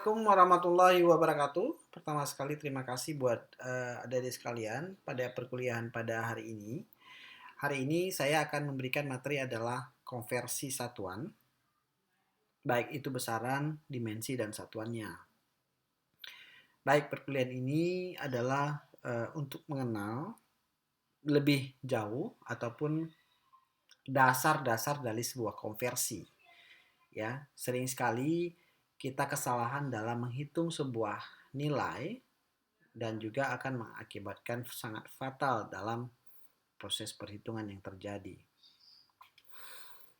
Assalamualaikum warahmatullahi wabarakatuh. Pertama sekali terima kasih buat adik-adik sekalian pada perkuliahan pada hari ini. Hari ini saya akan memberikan materi adalah konversi satuan, baik itu besaran, dimensi, dan satuannya. Baik, perkuliahan ini adalah untuk mengenal lebih jauh ataupun dasar-dasar dari sebuah konversi. Ya, sering sekali kita kesalahan dalam menghitung sebuah nilai dan juga akan mengakibatkan sangat fatal dalam proses perhitungan yang terjadi.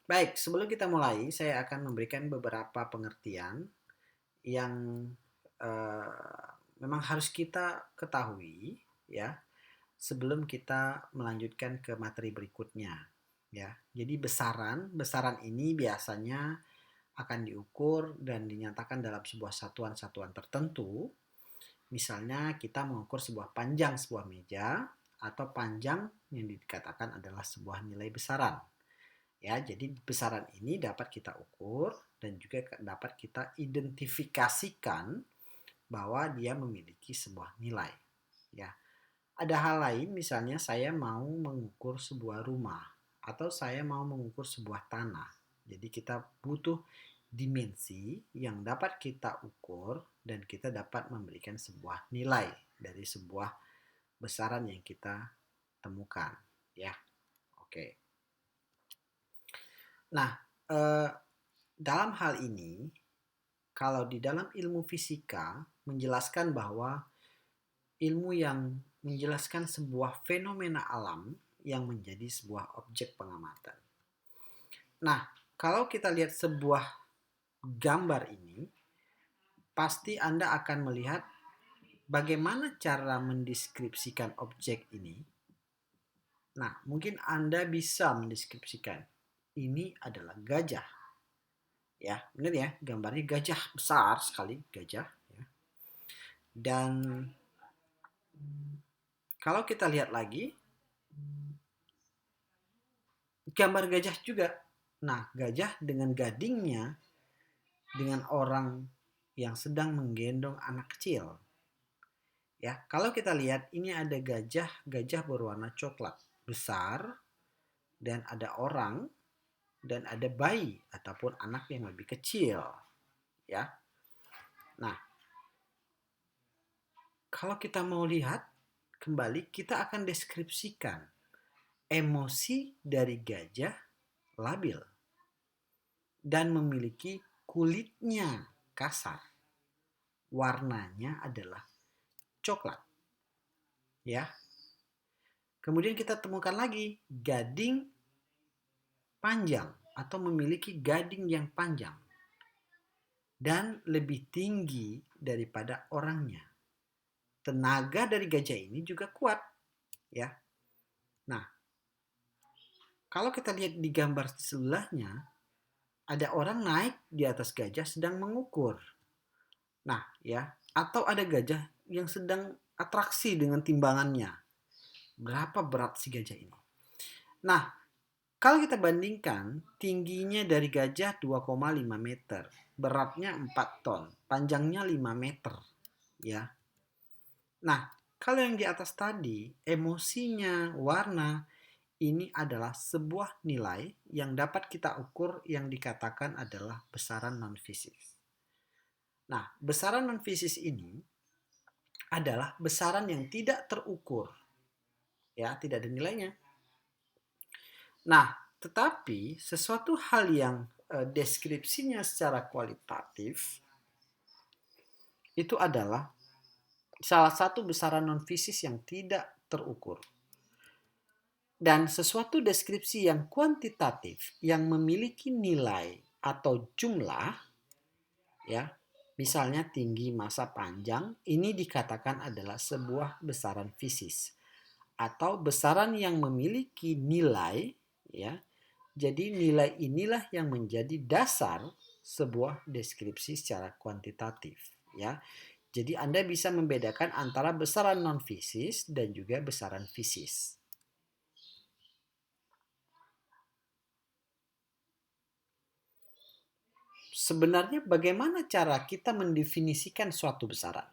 Baik, sebelum kita mulai, saya akan memberikan beberapa pengertian yang memang harus kita ketahui ya sebelum kita melanjutkan ke materi berikutnya. Ya, jadi besaran ini biasanya akan diukur dan dinyatakan dalam sebuah satuan-satuan tertentu. Misalnya kita mengukur sebuah panjang sebuah meja atau panjang yang dikatakan adalah sebuah nilai besaran. Ya, jadi besaran ini dapat kita ukur dan juga dapat kita identifikasikan bahwa dia memiliki sebuah nilai. Ya. Ada hal lain, misalnya saya mau mengukur sebuah rumah atau saya mau mengukur sebuah tanah. Jadi kita butuh dimensi yang dapat kita ukur dan kita dapat memberikan sebuah nilai dari sebuah besaran yang kita temukan, ya. Oke. Nah, dalam hal ini kalau di dalam ilmu fisika menjelaskan bahwa ilmu yang menjelaskan sebuah fenomena alam yang menjadi sebuah objek pengamatan. Nah, kalau kita lihat sebuah gambar ini, pasti Anda akan melihat bagaimana cara mendeskripsikan objek ini. Nah, mungkin Anda bisa mendeskripsikan. Ini adalah gajah. Ya, benar ya, gambarnya gajah besar sekali, gajah. Ya. Dan kalau kita lihat lagi, gambar gajah juga. Nah, gajah dengan gadingnya, dengan orang yang sedang menggendong anak kecil. Ya, kalau kita lihat ini ada gajah berwarna coklat besar dan ada orang dan ada bayi ataupun anak yang lebih kecil. Ya. Nah, kalau kita mau lihat kembali kita akan deskripsikan emosi dari gajah labil dan memiliki kulitnya kasar. Warnanya adalah coklat. Ya. Kemudian kita temukan lagi gading panjang atau memiliki gading yang panjang dan lebih tinggi daripada orangnya. Tenaga dari gajah ini juga kuat, ya. Nah, kalau kita lihat di gambar sebelahnya, ada orang naik di atas gajah sedang mengukur. Nah, ya, atau ada gajah yang sedang atraksi dengan timbangannya. Berapa berat si gajah ini? Nah, kalau kita bandingkan, tingginya dari gajah 2,5 meter, beratnya 4 ton, panjangnya 5 meter, ya. Nah, kalau yang di atas tadi, emosinya, warna, ini adalah sebuah nilai yang dapat kita ukur yang dikatakan adalah besaran non-fisik. Nah, besaran non-fisik ini adalah besaran yang tidak terukur. Ya, tidak ada nilainya. Nah, tetapi sesuatu hal yang deskripsinya secara kualitatif itu adalah salah satu besaran non-fisik yang tidak terukur. Dan sesuatu deskripsi yang kuantitatif yang memiliki nilai atau jumlah, ya, misalnya tinggi, massa, panjang, ini dikatakan adalah sebuah besaran fisik atau besaran yang memiliki nilai, ya. Jadi nilai inilah yang menjadi dasar sebuah deskripsi secara kuantitatif, ya. Jadi Anda bisa membedakan antara besaran non fisik dan juga besaran fisik. sebenarnya bagaimana cara kita mendefinisikan suatu besaran?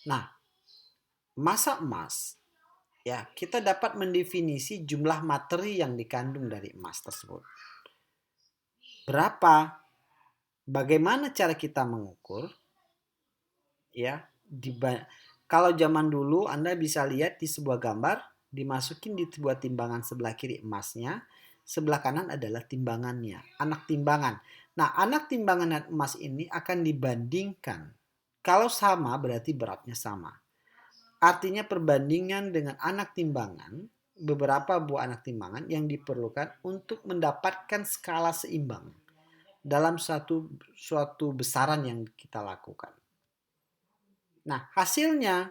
Nah, masa emas, ya, kita dapat mendefinisi jumlah materi yang dikandung dari emas tersebut. Berapa? Bagaimana cara kita mengukur? Ya, kalau zaman dulu Anda bisa lihat di sebuah gambar, dimasukin di sebuah timbangan sebelah kiri emasnya, sebelah kanan adalah timbangannya, anak timbangan. Nah, anak timbangan dan emas ini akan dibandingkan. Kalau sama berarti beratnya sama. Artinya perbandingan dengan anak timbangan, beberapa buah anak timbangan yang diperlukan untuk mendapatkan skala seimbang dalam suatu besaran yang kita lakukan. Nah, hasilnya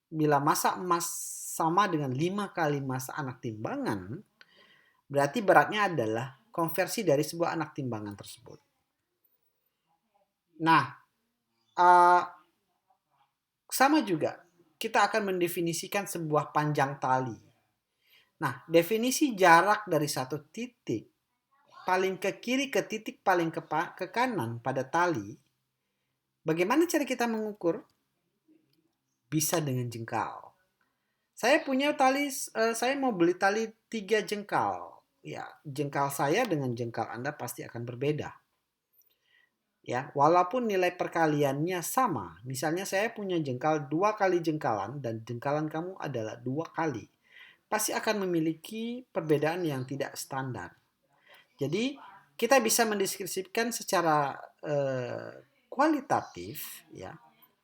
bila massa emas sama dengan 5 kali massa anak timbangan, berarti beratnya adalah konversi dari sebuah anak timbangan tersebut. Nah, sama juga kita akan mendefinisikan sebuah panjang tali. Nah, definisi jarak dari satu titik paling ke kiri ke titik paling ke kanan pada tali, bagaimana cara kita mengukur? Bisa dengan jengkal. Saya punya tali, saya mau beli tali 3 jengkal. Ya, jengkal saya dengan jengkal Anda pasti akan berbeda. Ya, walaupun nilai perkaliannya sama. Misalnya saya punya jengkal 2 kali jengkalan dan jengkalan kamu adalah 2 kali. Pasti akan memiliki perbedaan yang tidak standar. Jadi, kita bisa mendeskripsikan secara kualitatif, ya.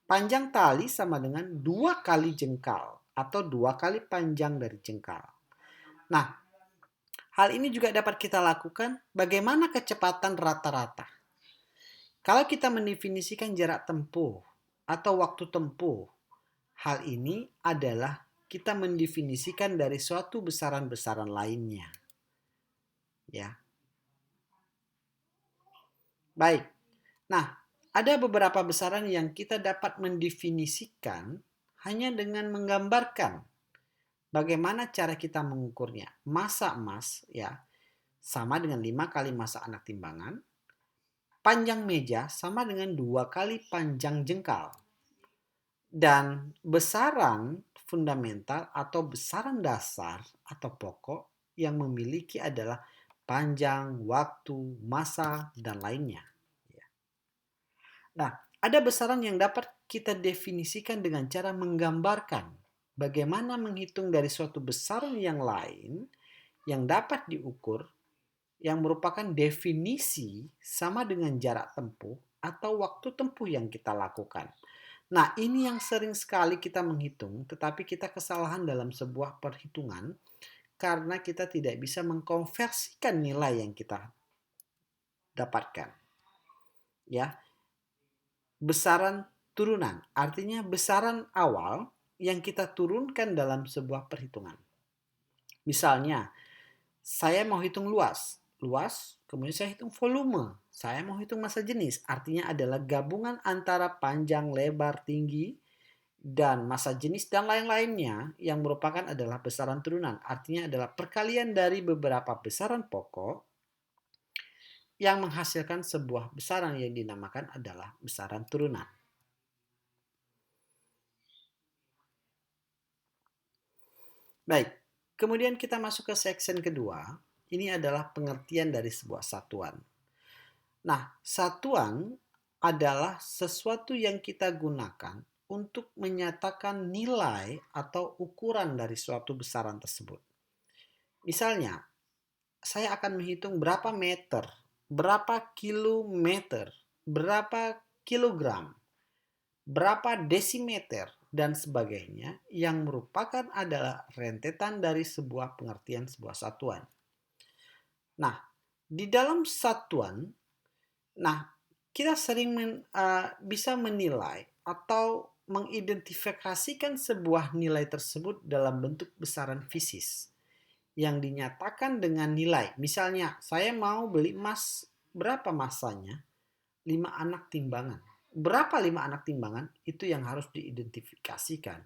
Panjang tali sama dengan 2 kali jengkal atau 2 kali panjang dari jengkal. Nah, hal ini juga dapat kita lakukan bagaimana kecepatan rata-rata. Kalau kita mendefinisikan jarak tempuh atau waktu tempuh, hal ini adalah kita mendefinisikan dari suatu besaran-besaran lainnya. Ya. Baik. Nah, ada beberapa besaran yang kita dapat mendefinisikan hanya dengan menggambarkan bagaimana cara kita mengukurnya. Massa emas ya sama dengan 5 kali massa anak timbangan. Panjang meja sama dengan 2 kali panjang jengkal. Dan besaran fundamental atau besaran dasar atau pokok yang memiliki adalah panjang, waktu, massa, dan lainnya. Nah, ada besaran yang dapat kita definisikan dengan cara menggambarkan bagaimana menghitung dari suatu besaran yang lain yang dapat diukur yang merupakan definisi sama dengan jarak tempuh atau waktu tempuh yang kita lakukan. Nah, ini yang sering sekali kita menghitung, tetapi kita kesalahan dalam sebuah perhitungan karena kita tidak bisa mengkonversikan nilai yang kita dapatkan. Ya, besaran turunan, artinya besaran awal yang kita turunkan dalam sebuah perhitungan. Misalnya, saya mau hitung luas, kemudian saya hitung volume, saya mau hitung massa jenis, artinya adalah gabungan antara panjang, lebar, tinggi, dan massa jenis dan lain-lainnya yang merupakan adalah besaran turunan, artinya adalah perkalian dari beberapa besaran pokok yang menghasilkan sebuah besaran yang dinamakan adalah besaran turunan. Baik, kemudian kita masuk ke section kedua. Ini adalah pengertian dari sebuah satuan. Nah, satuan adalah sesuatu yang kita gunakan untuk menyatakan nilai atau ukuran dari suatu besaran tersebut. Misalnya, saya akan menghitung berapa meter, berapa kilometer, berapa kilogram, berapa desimeter, dan sebagainya yang merupakan adalah rentetan dari sebuah pengertian sebuah satuan. Nah, di dalam satuan, kita sering bisa menilai atau mengidentifikasikan sebuah nilai tersebut dalam bentuk besaran fisis yang dinyatakan dengan nilai. Misalnya, saya mau beli emas, berapa massanya? 5 anak timbangan. Berapa 5 anak timbangan? Itu yang harus diidentifikasikan.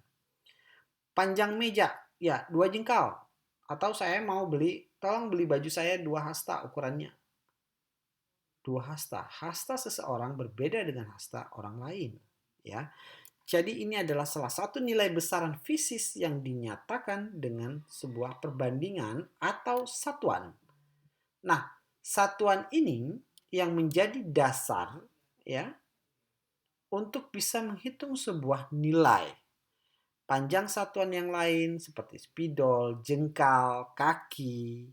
Panjang meja, ya 2 jengkal. Atau saya mau tolong beli baju saya 2 hasta ukurannya. dua hasta. Hasta seseorang berbeda dengan hasta orang lain, ya. Jadi ini adalah salah satu nilai besaran fisis yang dinyatakan dengan sebuah perbandingan atau satuan. Nah, satuan ini yang menjadi dasar ya untuk bisa menghitung sebuah nilai. Panjang satuan yang lain seperti spidol, jengkal, kaki,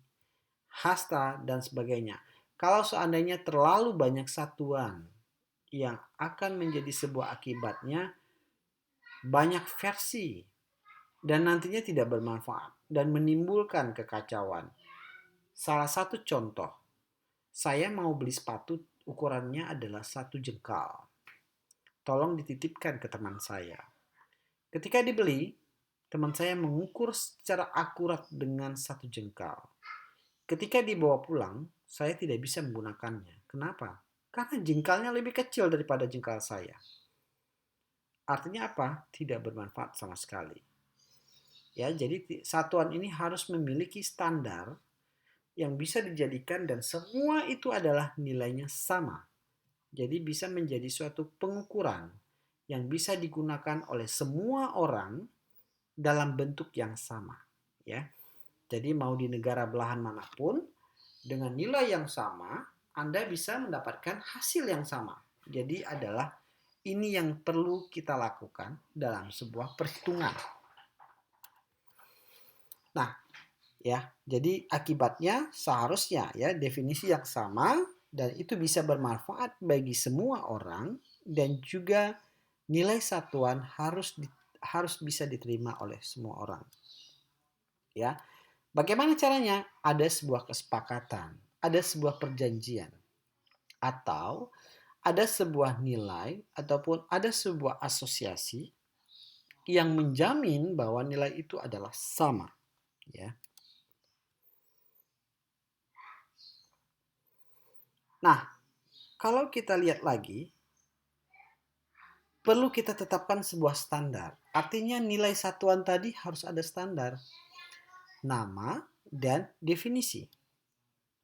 hasta, dan sebagainya. Kalau seandainya terlalu banyak satuan yang akan menjadi sebuah akibatnya banyak versi dan nantinya tidak bermanfaat dan menimbulkan kekacauan. Salah satu contoh, saya mau beli sepatu ukurannya adalah 1 jengkal. Tolong dititipkan ke teman saya. Ketika dibeli, teman saya mengukur secara akurat dengan 1 jengkal. Ketika dibawa pulang, saya tidak bisa menggunakannya. Kenapa? Karena jengkalnya lebih kecil daripada jengkal saya. Artinya apa? Tidak bermanfaat sama sekali. Ya, jadi satuan ini harus memiliki standar yang bisa dijadikan dan semua itu adalah nilainya sama. Jadi bisa menjadi suatu pengukuran yang bisa digunakan oleh semua orang dalam bentuk yang sama, ya. Jadi mau di negara belahan manapun dengan nilai yang sama, Anda bisa mendapatkan hasil yang sama. Jadi adalah ini yang perlu kita lakukan dalam sebuah perhitungan. Nah, ya, jadi akibatnya seharusnya ya definisi yang sama dan itu bisa bermanfaat bagi semua orang dan juga nilai satuan harus bisa diterima oleh semua orang. Ya. Bagaimana caranya? Ada sebuah kesepakatan, ada sebuah perjanjian atau ada sebuah nilai ataupun ada sebuah asosiasi yang menjamin bahwa nilai itu adalah sama, ya. Nah, kalau kita lihat lagi, perlu kita tetapkan sebuah standar. Artinya nilai satuan tadi harus ada standar. Nama dan definisi.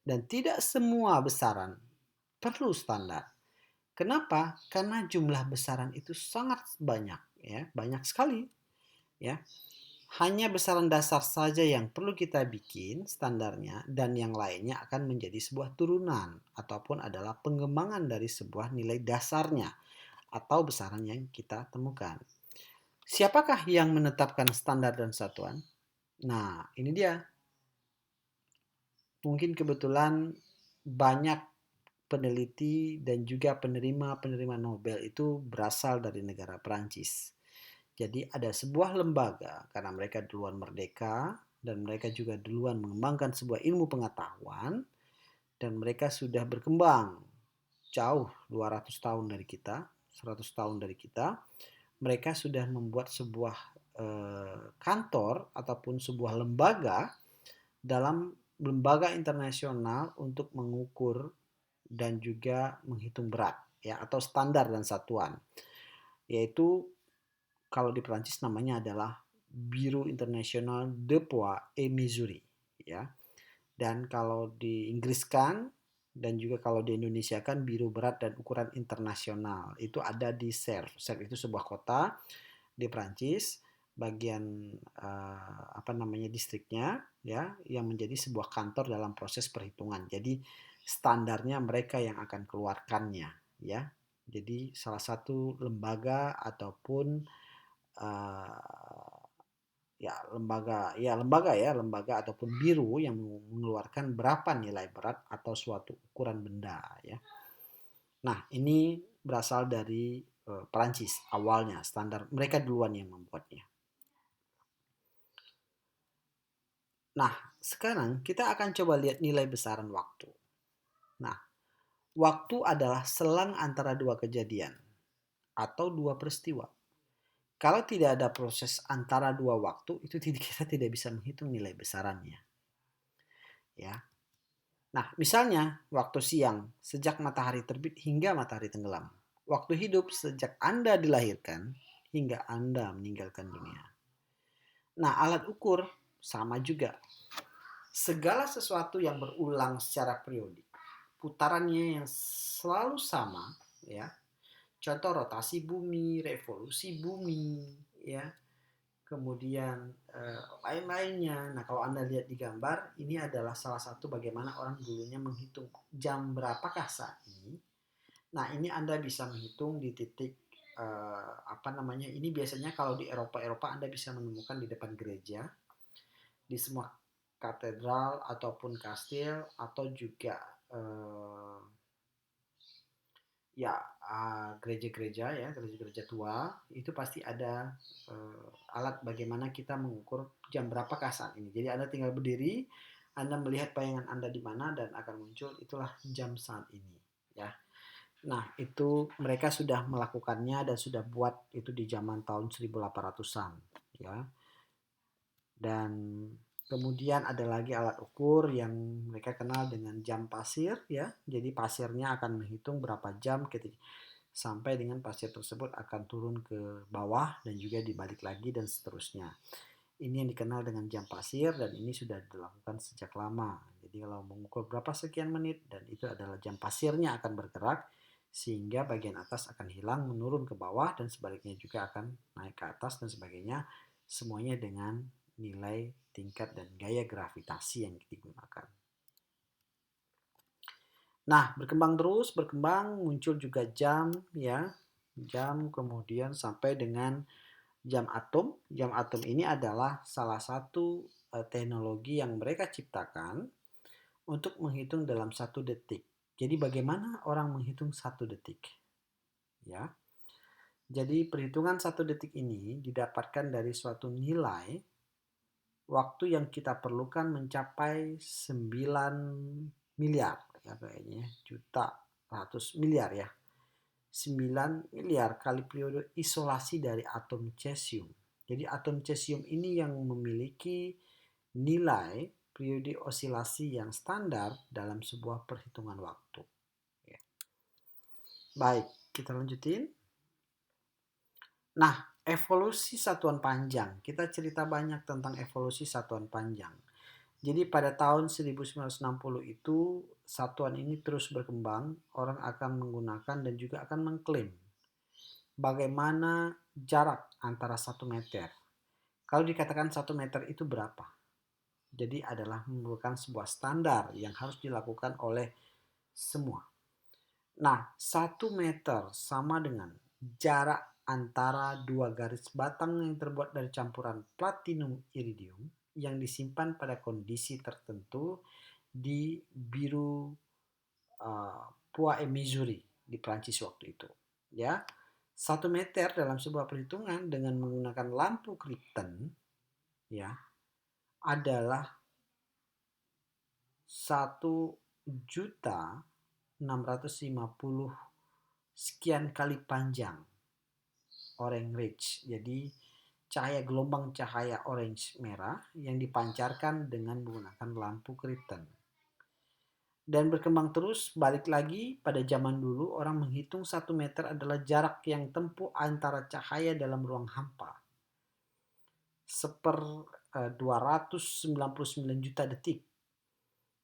Dan tidak semua besaran perlu standar. Kenapa? Karena jumlah besaran itu sangat banyak, ya, banyak sekali, ya. Hanya besaran dasar saja yang perlu kita bikin standarnya dan yang lainnya akan menjadi sebuah turunan ataupun adalah pengembangan dari sebuah nilai dasarnya atau besaran yang kita temukan. Siapakah yang menetapkan standar dan satuan? Nah, ini dia. Mungkin kebetulan banyak peneliti dan juga penerima Nobel itu berasal dari negara Perancis. Jadi ada sebuah lembaga karena mereka duluan merdeka dan mereka juga duluan mengembangkan sebuah ilmu pengetahuan dan mereka sudah berkembang jauh 200 tahun dari kita, 100 tahun dari kita. Mereka sudah membuat sebuah kantor ataupun sebuah lembaga dalam lembaga internasional untuk mengukur dan juga menghitung berat ya atau standar dan satuan. Yaitu kalau di Perancis namanya adalah Bureau International de Poids et Mesures ya. Dan kalau di Inggris kan dan juga kalau di Indonesia kan Biro Berat dan Ukuran Internasional itu ada di Serres. Serres itu sebuah kota di Prancis, bagian apa namanya distriknya ya yang menjadi sebuah kantor dalam proses perhitungan. Jadi standarnya mereka yang akan keluarkannya ya. Jadi salah satu lembaga ataupun lembaga ataupun biro yang mengeluarkan berapa nilai berat atau suatu ukuran benda ya. Nah, ini berasal dari Perancis awalnya, standar mereka duluan yang membuatnya. Nah, sekarang kita akan coba lihat nilai besaran waktu. Nah, waktu adalah selang antara dua kejadian atau dua peristiwa. Kalau tidak ada proses antara dua waktu, itu kita tidak bisa menghitung nilai besarannya. Ya. Nah, misalnya waktu siang sejak matahari terbit hingga matahari tenggelam. Waktu hidup sejak Anda dilahirkan hingga Anda meninggalkan dunia. Nah, alat ukur sama juga. Segala sesuatu yang berulang secara periodik putarannya yang selalu sama, ya. Contoh rotasi bumi, revolusi bumi, ya. Kemudian lain-lainnya. Nah, kalau Anda lihat di gambar, ini adalah salah satu bagaimana orang dulunya menghitung jam berapakah saat ini. Nah, ini Anda bisa menghitung di titik apa namanya? Ini biasanya kalau di Eropa Anda bisa menemukan di depan gereja, di semua katedral ataupun kastil, atau juga eh, ya gereja-gereja, ya gereja-gereja tua, itu pasti ada alat bagaimana kita mengukur jam berapakah saat ini. Jadi Anda tinggal berdiri, Anda melihat bayangan Anda di mana dan akan muncul itulah jam saat ini, ya. Nah, itu mereka sudah melakukannya dan sudah buat itu di zaman tahun 1800-an, ya. Dan kemudian ada lagi alat ukur yang mereka kenal dengan jam pasir, ya. Jadi pasirnya akan menghitung berapa jam ketika sampai dengan pasir tersebut akan turun ke bawah dan juga dibalik lagi dan seterusnya. Ini yang dikenal dengan jam pasir dan ini sudah dilakukan sejak lama. Jadi kalau mengukur berapa sekian menit dan itu adalah jam pasirnya akan bergerak sehingga bagian atas akan hilang menurun ke bawah dan sebaliknya juga akan naik ke atas dan sebagainya. Semuanya dengan nilai tingkat dan gaya gravitasi yang digunakan. Nah, berkembang muncul juga jam, ya. Jam kemudian sampai dengan jam atom. Jam atom ini adalah salah satu teknologi yang mereka ciptakan untuk menghitung dalam 1 detik. Jadi bagaimana orang menghitung 1 detik? Ya. Jadi perhitungan 1 detik ini didapatkan dari suatu nilai waktu yang kita perlukan mencapai 9 miliar, ya kayaknya juta, ratus miliar, ya. 9 miliar kali periode isolasi dari atom cesium. Jadi atom cesium ini yang memiliki nilai periode osilasi yang standar dalam sebuah perhitungan waktu. Ya. Baik, kita lanjutin. Nah, evolusi satuan panjang. Kita cerita banyak tentang evolusi satuan panjang. Jadi pada tahun 1960 itu satuan ini terus berkembang, orang akan menggunakan dan juga akan mengklaim bagaimana jarak antara 1 meter. Kalau dikatakan 1 meter itu berapa? Jadi adalah merupakan sebuah standar yang harus dilakukan oleh semua. Nah, 1 meter sama dengan jarak antara 2 garis batang yang terbuat dari campuran platinum iridium yang disimpan pada kondisi tertentu di biru Puat Missouri di Prancis waktu itu. Ya, 1 meter dalam sebuah perhitungan dengan menggunakan lampu Krypton, ya, adalah 1.650.000 sekian kali panjang orange ridge. Jadi gelombang cahaya orange merah yang dipancarkan dengan menggunakan lampu Krypton. Dan berkembang terus, balik lagi pada zaman dulu orang menghitung 1 meter adalah jarak yang tempuh antara cahaya dalam ruang hampa. 299 juta detik.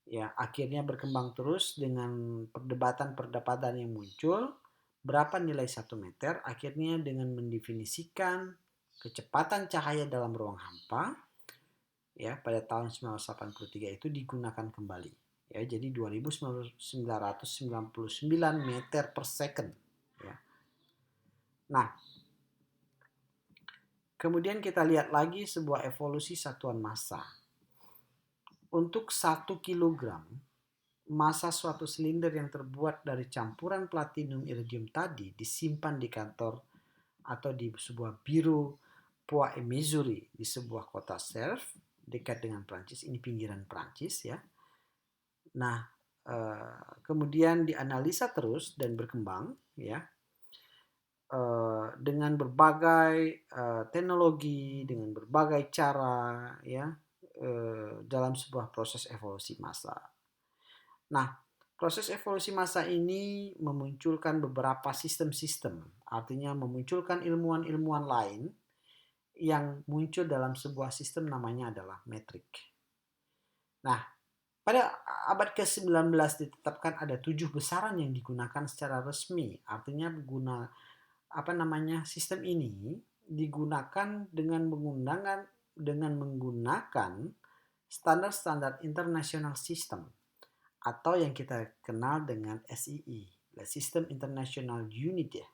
Ya, akhirnya berkembang terus dengan perdebatan-perdebatan yang muncul. Berapa nilai 1 meter? Akhirnya dengan mendefinisikan kecepatan cahaya dalam ruang hampa, ya, pada tahun 1983 itu digunakan kembali. Ya, jadi 2.999 meter per second. Ya. Nah, kemudian kita lihat lagi sebuah evolusi satuan massa. Untuk 1 kilogram massa suatu silinder yang terbuat dari campuran platinum iridium tadi disimpan di kantor atau di sebuah biro Puat Missouri di sebuah kota Cerf dekat dengan Prancis. Ini pinggiran Prancis, ya. Nah, kemudian dianalisa terus dan berkembang, ya, dengan berbagai teknologi, dengan berbagai cara, ya, dalam sebuah proses evolusi massa. Nah, proses evolusi massa ini memunculkan beberapa sistem-sistem, artinya memunculkan ilmuwan-ilmuwan lain yang muncul dalam sebuah sistem namanya adalah metrik. Nah, Pada abad ke-19 ditetapkan ada 7 besaran yang digunakan secara resmi. Artinya sistem ini digunakan dengan menggunakan standar-standar international system atau yang kita kenal dengan SII, System International Unit ya.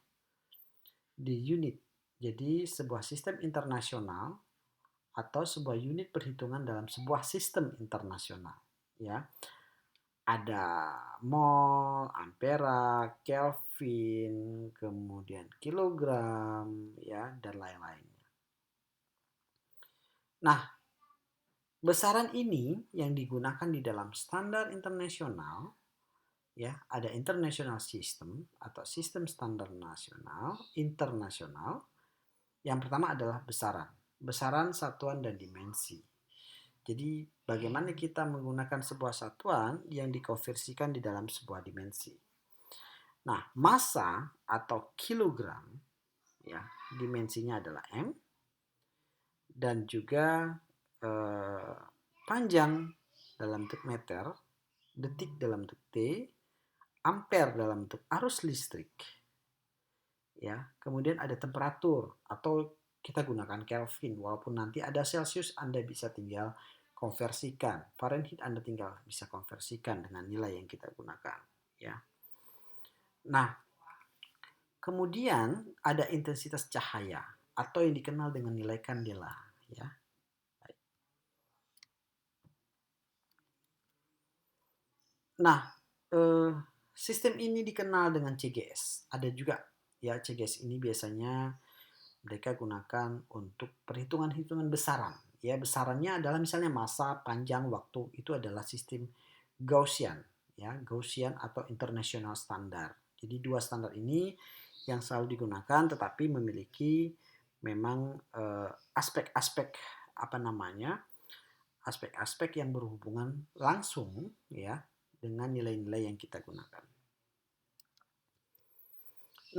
Di unit. Jadi sebuah sistem internasional atau sebuah unit perhitungan dalam sebuah sistem internasional ya. Ada mol, ampera, kelvin, kemudian kilogram ya dan lain-lain. Nah, besaran ini yang digunakan di dalam standar internasional ya, ada international system atau sistem standar nasional, internasional. Yang pertama adalah besaran satuan dan dimensi. Jadi bagaimana kita menggunakan sebuah satuan yang dikonversikan di dalam sebuah dimensi. Nah, massa atau kilogram ya, dimensinya adalah M dan juga panjang dalam bentuk meter, detik dalam bentuk T, ampere dalam bentuk arus listrik. Ya, kemudian ada temperatur atau kita gunakan Kelvin, walaupun nanti ada Celsius Anda bisa tinggal konversikan, Fahrenheit Anda tinggal bisa konversikan dengan nilai yang kita gunakan ya. Nah, kemudian ada intensitas cahaya atau yang dikenal dengan nilai kandela ya. Nah, sistem ini dikenal dengan CGS. Ada juga ya, CGS ini biasanya mereka gunakan untuk perhitungan-hitungan besaran. Ya, besarannya adalah misalnya massa, panjang, waktu, itu adalah sistem Gaussian, ya, Gaussian atau international standard. Jadi dua standar ini yang selalu digunakan, tetapi memiliki memang aspek-aspek aspek-aspek yang berhubungan langsung ya dengan nilai-nilai yang kita gunakan.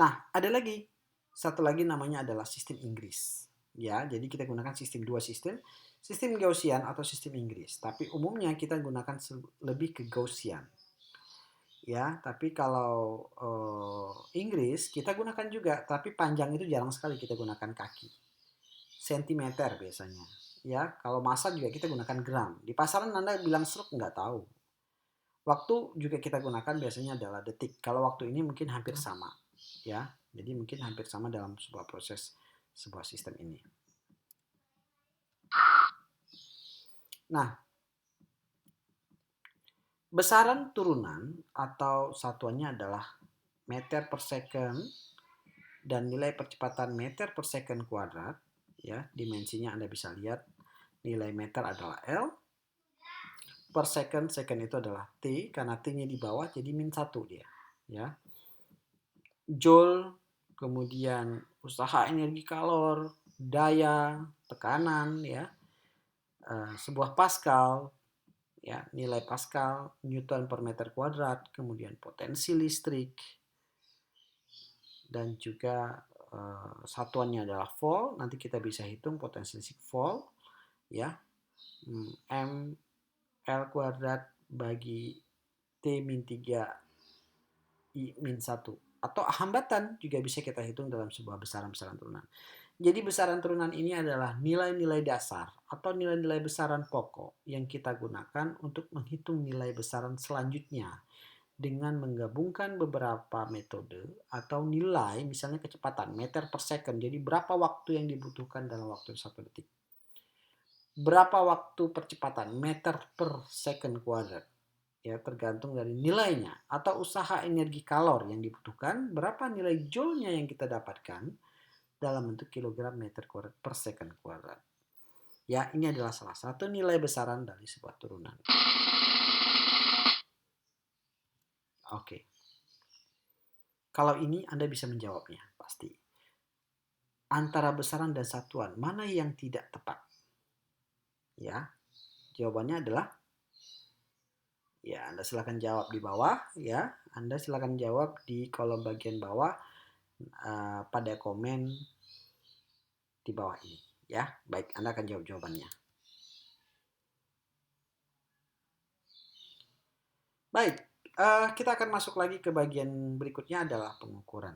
Nah, ada lagi satu lagi namanya adalah sistem Inggris. Ya, jadi kita gunakan dua sistem, sistem Gaussian atau sistem Inggris. Tapi umumnya kita gunakan lebih ke Gaussian. Ya, tapi kalau Inggris kita gunakan juga, tapi panjang itu jarang sekali kita gunakan kaki. Sentimeter biasanya. Ya, kalau massa juga kita gunakan gram. Di pasaran Anda bilang stroke nggak tahu. Waktu juga kita gunakan biasanya adalah detik. Kalau waktu ini mungkin hampir sama. Ya, jadi mungkin hampir sama dalam sebuah proses sebuah sistem ini. Nah, besaran turunan atau satuannya adalah meter per second dan nilai percepatan meter per second kuadrat. Ya, dimensinya Anda bisa lihat, nilai meter adalah L, per second itu adalah T, karena T-nya di bawah jadi -1 dia. Ya. Joule, kemudian usaha energi kalor, daya, tekanan, ya, sebuah Pascal, ya, nilai Pascal, Newton per meter kuadrat, kemudian potensi listrik, dan juga satuannya adalah volt. Nanti kita bisa hitung potensi listrik volt, ya, M L kuadrat bagi T-3 I-1. Atau hambatan juga bisa kita hitung dalam sebuah besaran-besaran turunan. Jadi besaran turunan ini adalah nilai-nilai dasar atau nilai-nilai besaran pokok yang kita gunakan untuk menghitung nilai besaran selanjutnya dengan menggabungkan beberapa metode atau nilai, misalnya kecepatan meter per second. Jadi berapa waktu yang dibutuhkan dalam waktu 1 detik. Berapa waktu percepatan meter per second kuadrat. Ya, tergantung dari nilainya atau usaha energi kalor yang dibutuhkan, berapa nilai joule-nya yang kita dapatkan dalam bentuk kilogram meter kuadrat per second kuadrat. Ya, ini adalah salah satu nilai besaran dari sebuah turunan. Oke. Kalau ini Anda bisa menjawabnya, pasti. Antara besaran dan satuan, mana yang tidak tepat? Ya, jawabannya adalah, ya, Anda silakan jawab di bawah, ya. Anda silakan jawab di kolom bagian bawah pada komen di bawah ini, ya. Baik, Anda akan jawab jawabannya. Baik, kita akan masuk lagi ke bagian berikutnya adalah pengukuran.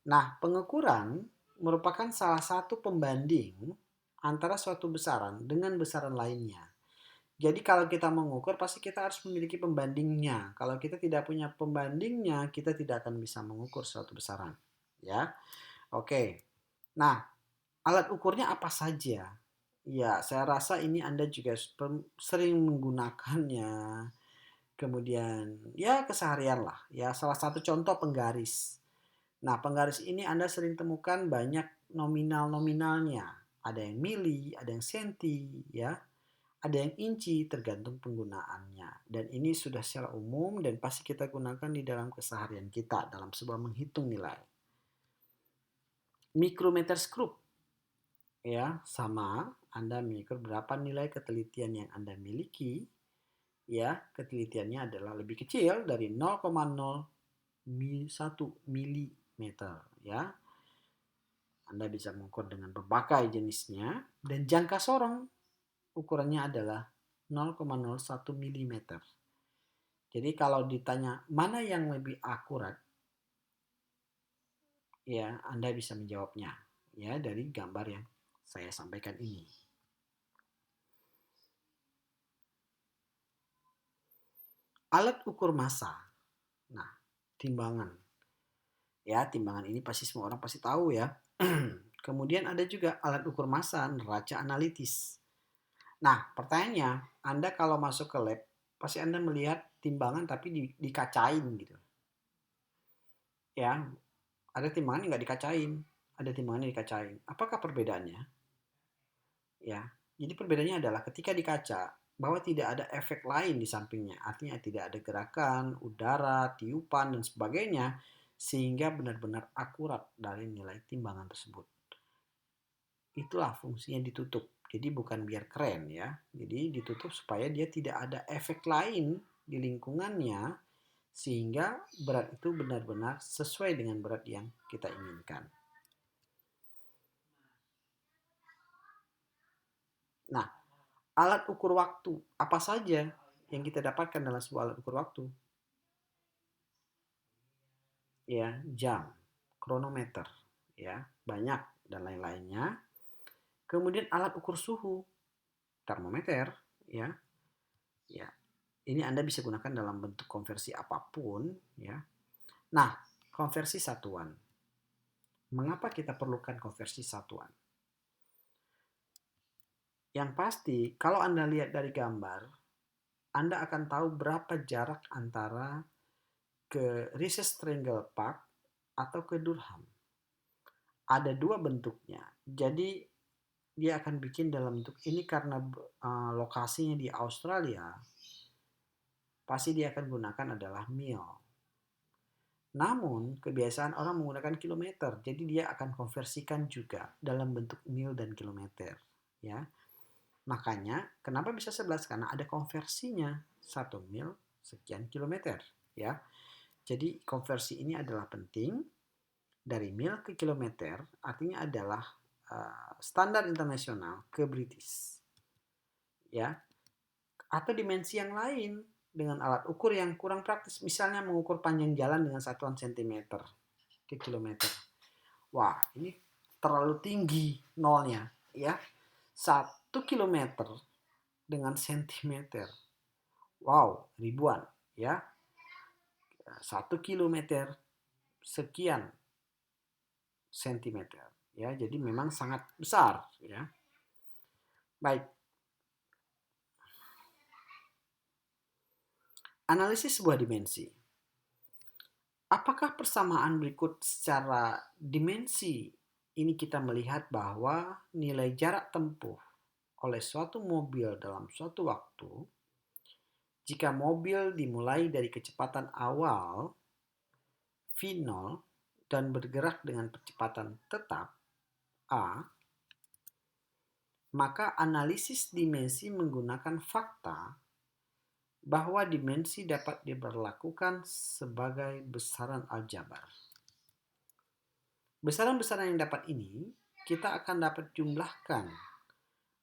Nah, pengukuran merupakan salah satu pembanding antara suatu besaran dengan besaran lainnya. Jadi kalau kita mengukur pasti kita harus memiliki pembandingnya. Kalau kita tidak punya pembandingnya, kita tidak akan bisa mengukur suatu besaran. Ya, oke. Nah, alat ukurnya apa saja? Ya, saya rasa ini Anda juga sering menggunakannya. Kemudian ya keseharian lah. Ya, salah satu contoh penggaris. Nah, penggaris ini Anda sering temukan banyak nominal-nominalnya. Ada yang mili, ada yang senti, ya. Ada yang inci tergantung penggunaannya. Dan ini sudah secara umum dan pasti kita gunakan di dalam keseharian kita dalam sebuah menghitung nilai. Micrometer screw, ya, sama Anda mengukur berapa nilai ketelitian yang Anda miliki, ya. Ketelitiannya adalah lebih kecil dari 0,01 milimeter, ya. Anda bisa mengukur dengan berbagai jenisnya dan jangka sorong ukurannya adalah 0,01 milimeter. Jadi kalau ditanya mana yang lebih akurat, ya Anda bisa menjawabnya ya dari gambar yang saya sampaikan ini. Alat ukur massa. Nah, timbangan. Ya, timbangan ini pasti semua orang pasti tahu ya. Kemudian ada juga alat ukur massa neraca analitis. Nah, pertanyaannya, Anda kalau masuk ke lab, pasti Anda melihat timbangan tapi dikacain gitu. Ya, ada timbangan yang nggak dikacain, ada timbangan yang dikacain. Apakah perbedaannya? Ya, jadi perbedaannya adalah ketika di kaca, bahwa tidak ada efek lain di sampingnya. Artinya tidak ada gerakan, udara, tiupan, dan sebagainya. Sehingga benar-benar akurat dari nilai timbangan tersebut. Itulah fungsinya ditutup. Jadi bukan biar keren ya. Jadi ditutup supaya dia tidak ada efek lain di lingkungannya. Sehingga berat itu benar-benar sesuai dengan berat yang kita inginkan. Nah, alat ukur waktu apa saja yang kita dapatkan dalam sebuah alat ukur waktu? Ya, jam, kronometer, ya, banyak dan lain-lainnya. Kemudian alat ukur suhu, termometer, ya. Ya, ini Anda bisa gunakan dalam bentuk konversi apapun, ya. Nah, konversi satuan. Mengapa kita perlukan konversi satuan? Yang pasti, kalau Anda lihat dari gambar, Anda akan tahu berapa jarak antara ke Rises Triangle Park atau ke Durham. Ada dua bentuknya. Jadi dia akan bikin dalam bentuk ini karena lokasinya di Australia. Pasti dia akan gunakan adalah mil. Namun kebiasaan orang menggunakan kilometer. Jadi dia akan konversikan juga dalam bentuk mil dan kilometer. Ya, makanya kenapa bisa 11? Karena ada konversinya. 1 mil sekian kilometer. Ya, jadi konversi ini adalah penting. Dari mil ke kilometer artinya adalah standar internasional ke British. Ya, atau dimensi yang lain dengan alat ukur yang kurang praktis, misalnya mengukur panjang jalan dengan satuan sentimeter ke kilometer. Wah, ini terlalu tinggi nolnya, ya. 1 kilometer dengan sentimeter. Wow, ribuan, ya. 1 kilometer sekian sentimeter, ya. Jadi memang sangat besar, ya. Baik. Analisis sebuah dimensi. Apakah persamaan berikut secara dimensi ini kita melihat bahwa nilai jarak tempuh oleh suatu mobil dalam suatu waktu, jika mobil dimulai dari kecepatan awal V0 dan bergerak dengan kecepatan tetap A, maka analisis dimensi menggunakan fakta bahwa dimensi dapat diberlakukan sebagai besaran aljabar. Besaran-besaran yang dapat ini kita akan dapat jumlahkan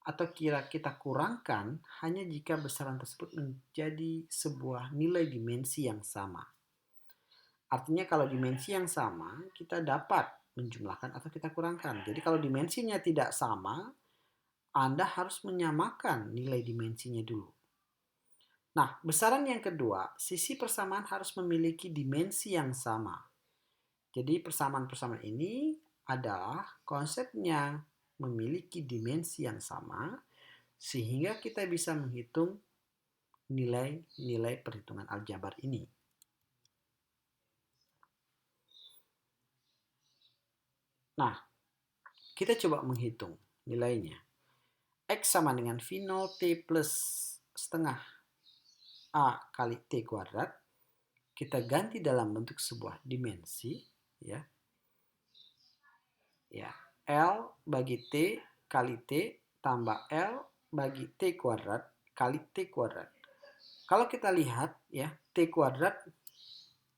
atau kita kurangkan hanya jika besaran tersebut menjadi sebuah nilai dimensi yang sama. Artinya kalau dimensi yang sama, kita dapat menjumlahkan atau kita kurangkan. Jadi kalau dimensinya tidak sama, Anda harus menyamakan nilai dimensinya dulu. Nah, besaran yang kedua, sisi persamaan harus memiliki dimensi yang sama. Jadi persamaan-persamaan ini adalah konsepnya memiliki dimensi yang sama sehingga kita bisa menghitung nilai-nilai perhitungan aljabar ini. Nah, kita coba menghitung nilainya. X sama dengan V0 T plus setengah A kali T kuadrat. Kita ganti dalam bentuk sebuah dimensi, ya. Ya, L bagi T kali T tambah L bagi T kuadrat kali T kuadrat. Kalau kita lihat, ya, T kuadrat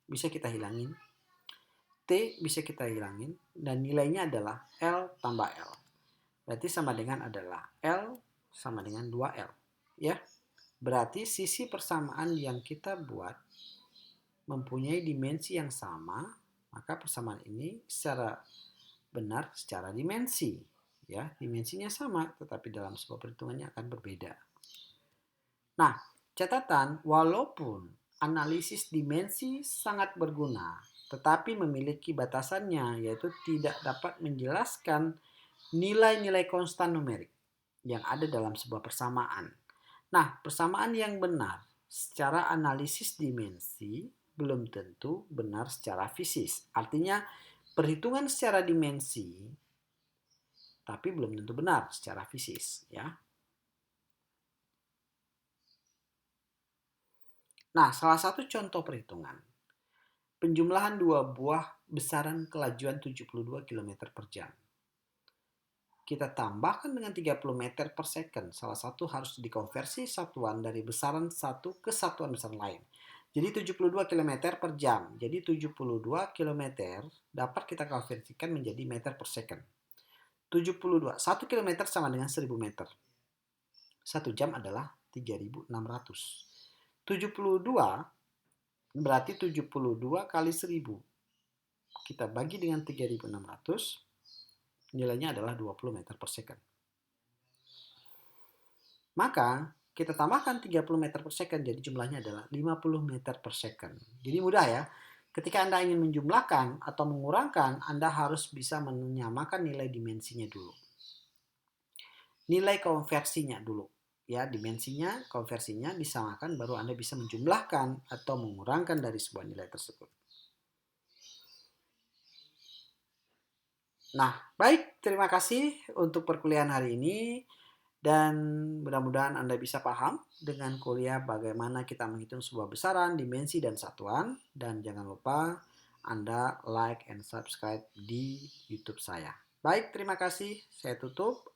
bisa kita hilangin. T bisa kita hilangin dan nilainya adalah L tambah L. Berarti sama dengan adalah L sama dengan 2L. Ya. Berarti sisi persamaan yang kita buat mempunyai dimensi yang sama, maka persamaan ini secara benar secara dimensi. Ya, dimensinya sama, tetapi dalam sebuah perhitungannya akan berbeda. Nah, catatan, walaupun analisis dimensi sangat berguna, tetapi memiliki batasannya, yaitu tidak dapat menjelaskan nilai-nilai konstan numerik yang ada dalam sebuah persamaan. Nah, persamaan yang benar secara analisis dimensi belum tentu benar secara fisis. Artinya, perhitungan secara dimensi tapi belum tentu benar secara fisis, ya. Nah, salah satu contoh perhitungan, penjumlahan dua buah besaran kelajuan 72 km per jam. Kita tambahkan dengan 30 meter per second. Salah satu harus dikonversi satuan dari besaran satu ke satuan besaran lain. Jadi 72 km per jam. Jadi 72 km dapat kita konversikan menjadi meter per second. 72. 1 km sama dengan 1000 meter. 1 jam adalah 3600. 72 berarti 72 kali 1000. Kita bagi dengan 3600, nilainya adalah 20 meter per second. Maka kita tambahkan 30 meter per second, jadi jumlahnya adalah 50 meter per second. Jadi mudah ya. Ketika Anda ingin menjumlahkan atau mengurangkan, Anda harus bisa menyamakan nilai dimensinya dulu. Nilai konversinya dulu. Ya, dimensinya, konversinya disamakan, baru Anda bisa menjumlahkan atau mengurangkan dari sebuah nilai tersebut. Nah, baik, terima kasih untuk perkuliahan hari ini. Dan mudah-mudahan Anda bisa paham dengan kuliah bagaimana kita menghitung sebuah besaran, dimensi, dan satuan. Dan jangan lupa Anda like and subscribe di YouTube saya. Baik, terima kasih. Saya tutup.